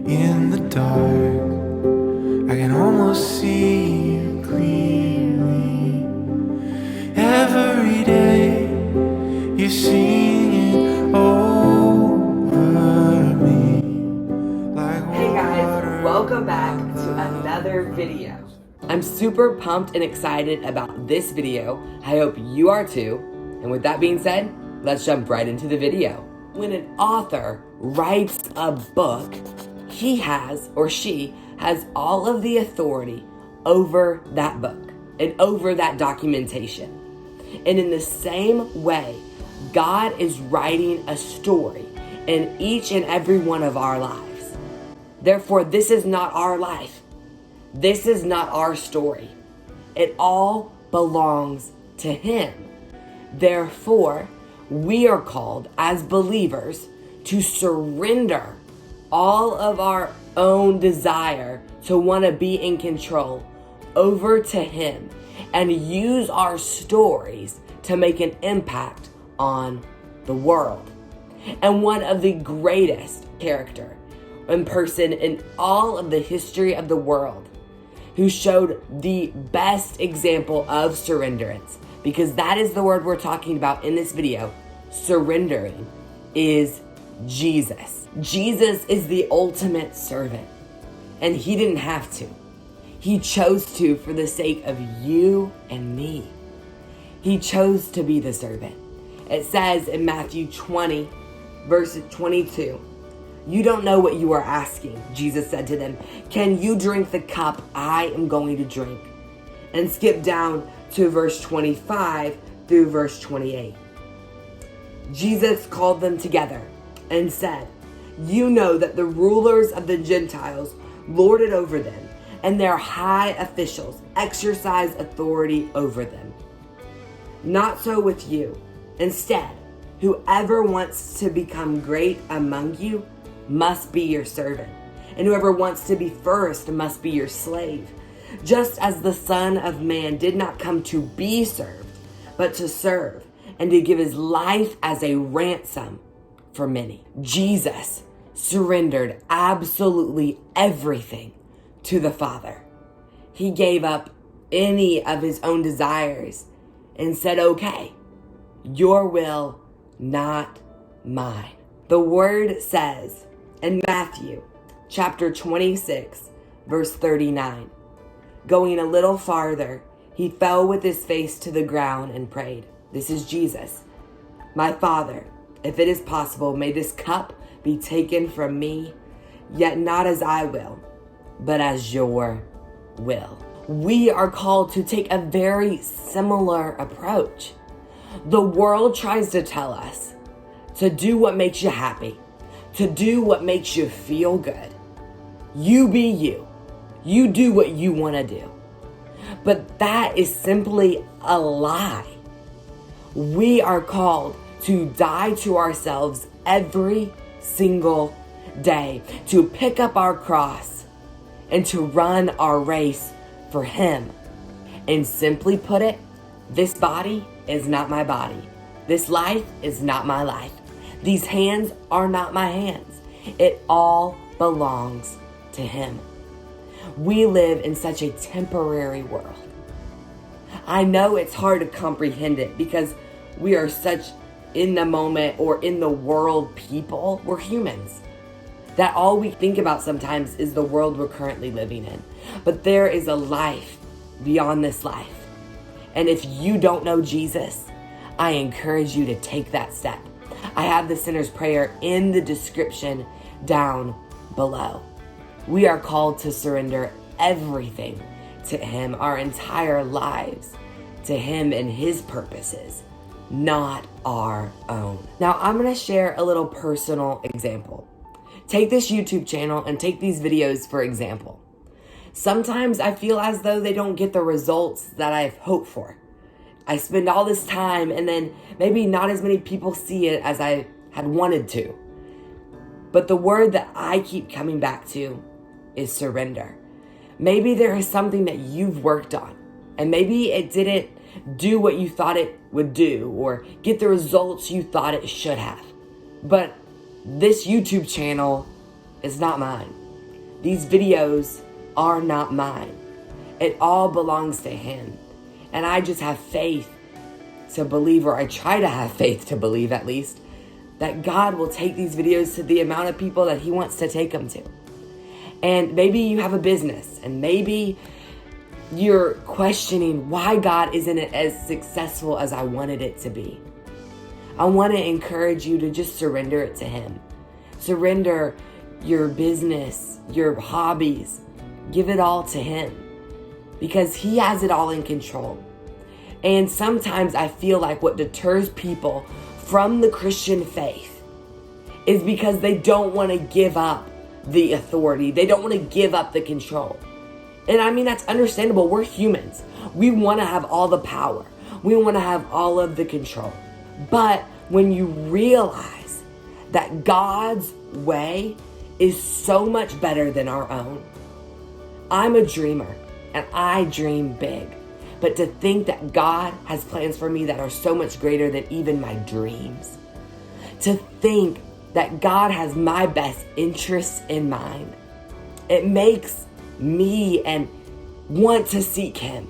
in the dark. I can almost see you clearly. Every day you're singing over me like Hey guys, water. welcome back to another video. I'm super pumped and excited about this video. I hope you are too. And with that being said, let's jump right into the video. When an author writes a book, he has or she has all of the authority over that book and over that documentation. And in the same way, God is writing a story in each and every one of our lives. Therefore, this is not our life. This is not our story. It all belongs to Him. Therefore, we are called as believers to surrender all of our own desire to want to be in control over to Him and use our stories to make an impact on the world. And one of the greatest character and person in all of the history of the world who showed the best example of surrenderance, because that is the word we're talking about in this video, surrendering, is Jesus. Jesus is the ultimate servant, and He didn't have to. He chose to for the sake of you and me. He chose to be the servant. It says in Matthew 20, verse 22, "You don't know what you are asking," Jesus said to them. "Can you drink the cup I am going to drink?" And skip down to verse 25 through verse 28. Jesus called them together and said, "You know that the rulers of the Gentiles lord it over them, and their high officials exercise authority over them. Not so with you. Instead, whoever wants to become great among you must be your servant, and whoever wants to be first must be your slave, just as the Son of Man did not come to be served, but to serve, and to give His life as a ransom for many." Jesus surrendered absolutely everything to the Father. He gave up any of His own desires and said, "Okay, your will, not mine." The word says in Matthew chapter 26, verse 39, going a little farther, He fell with His face to the ground and prayed. This is Jesus. "My Father, if it is possible, may this cup be taken from me, yet not as I will, but as your will." We are called to take a very similar approach. The world tries to tell us to do what makes you happy, to do what makes you feel good. You be you. You do what you want to do. But that is simply a lie. We are called to die to ourselves every single day, to pick up our cross and to run our race for Him. And simply put it, this body is not my body. This life is not my life. These hands are not my hands. It all belongs to Him. We live in such a temporary world. I know it's hard to comprehend it because we are such in the moment or in the world people. We're humans. That all we think about sometimes is the world we're currently living in. But there is a life beyond this life. And if you don't know Jesus, I encourage you to take that step. I have the sinner's prayer in the description down below. We are called to surrender everything to Him, our entire lives to Him and His purposes, not our own. Now, I'm going to share a little personal example. Take this YouTube channel and take these videos for example. Sometimes I feel as though they don't get the results that I've hoped for. I spend all this time and then maybe not as many people see it as I had wanted to. But the word that I keep coming back to is surrender. Maybe there is something that you've worked on and maybe it didn't do what you thought it would do or get the results you thought it should have. But this YouTube channel is not mine. these videos are not mine. It all belongs to him. And I just have faith to believe, or I try to have faith to believe at least, that God will take these videos to the amount of people that he wants to take them to. And maybe you have a business, and maybe you're questioning why God isn't as successful as I wanted it to be. I want to encourage you to just surrender it to him. Surrender your business, your hobbies. Give it all to him, because he has it all in control. And sometimes I feel like what deters people from the Christian faith is because they don't want to give up the authority. They don't want to give up the control. And I mean, that's understandable. We're humans. We want to have all the power. We want to have all of the control. But when you realize that God's way is so much better than our own. I'm a dreamer, and I dream big. But to think that God has plans for me that are so much greater than even my dreams. To think that God has my best interests in mind. It makes me and want to seek him.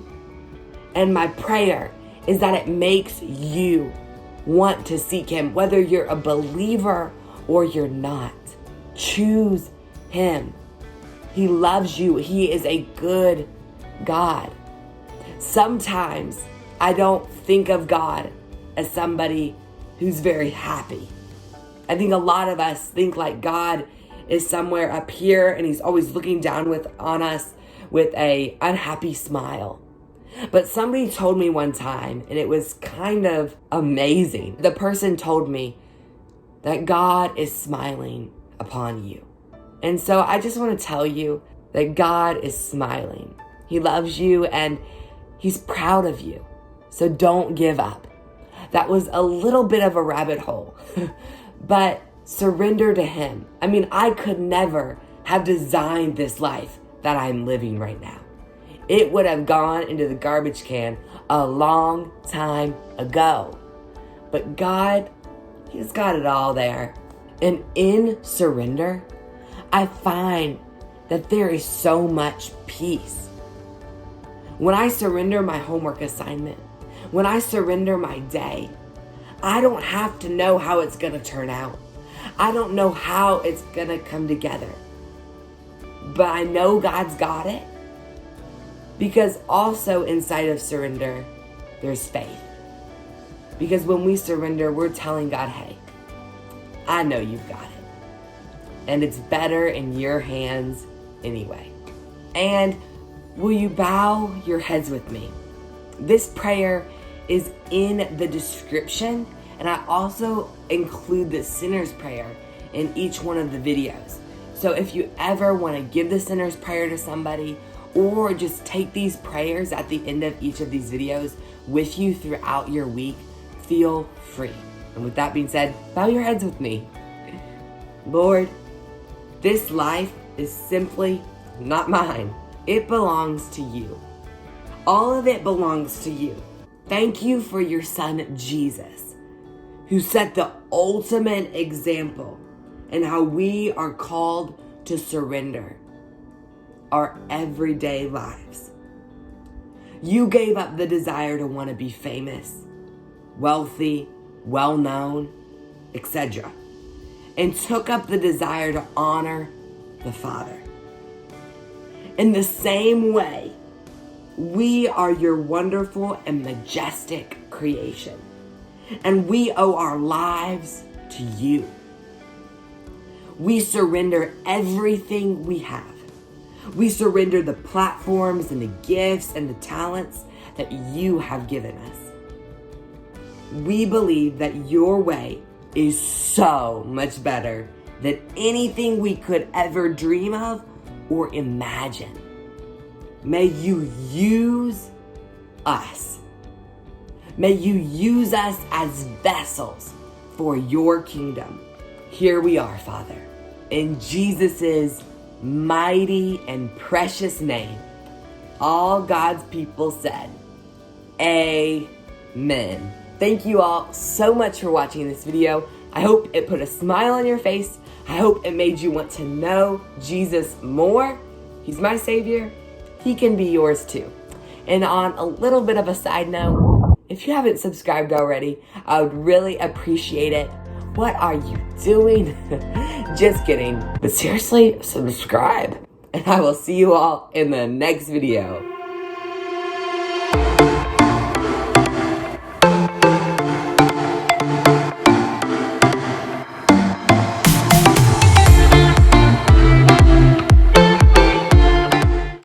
And my prayer is that it makes you want to seek him, whether you're a believer or you're not. Choose him. He loves you. He is a good God. Sometimes I don't think of God as somebody who's very happy. I think a lot of us think like God is somewhere up here and he's always looking down on us with a unhappy smile. But somebody told me one time, and it was kind of amazing. The person told me that God is smiling upon you. And so I just want to tell you that God is smiling. He loves you and he's proud of you. So don't give up. That was a little bit of a rabbit hole, but surrender to him. I mean, I could never have designed this life that I'm living right now. It would have gone into the garbage can a long time ago. But God, he's got it all there. And in surrender, I find that there is so much peace. When I surrender my homework assignment, when I surrender my day, I don't have to know how it's going to turn out. I don't know how it's going to come together. But I know God's got it. Because also inside of surrender, there's faith. Because when we surrender, we're telling God, hey, I know you've got it. And it's better in your hands anyway. And will you bow your heads with me? This prayer is in the description, and I also include the sinner's prayer in each one of the videos. So if you ever want to give the sinner's prayer to somebody, or just take these prayers at the end of each of these videos with you throughout your week, feel free. And with that being said, bow your heads with me. Lord, this life is simply not mine. It belongs to you. All of it belongs to you. Thank you for your son, Jesus, who set the ultimate example in how we are called to surrender our everyday lives. You gave up the desire to want to be famous, wealthy, well-known, etc., and took up the desire to honor the Father. In the same way, we are your wonderful and majestic creation, and we owe our lives to you. We surrender everything we have. We surrender the platforms and the gifts and the talents that you have given us. We believe that your way is so much better than anything we could ever dream of or imagine. May you use us. May you use us as vessels for your kingdom. Here we are, Father. In Jesus' mighty and precious name, all God's people said, Amen. Thank you all so much for watching this video. I hope it put a smile on your face. I hope it made you want to know Jesus more. He's my Savior. He can be yours too. And on a little bit of a side note, if you haven't subscribed already, I would really appreciate it. What are you doing? Just kidding. But seriously, subscribe. And I will see you all in the next video.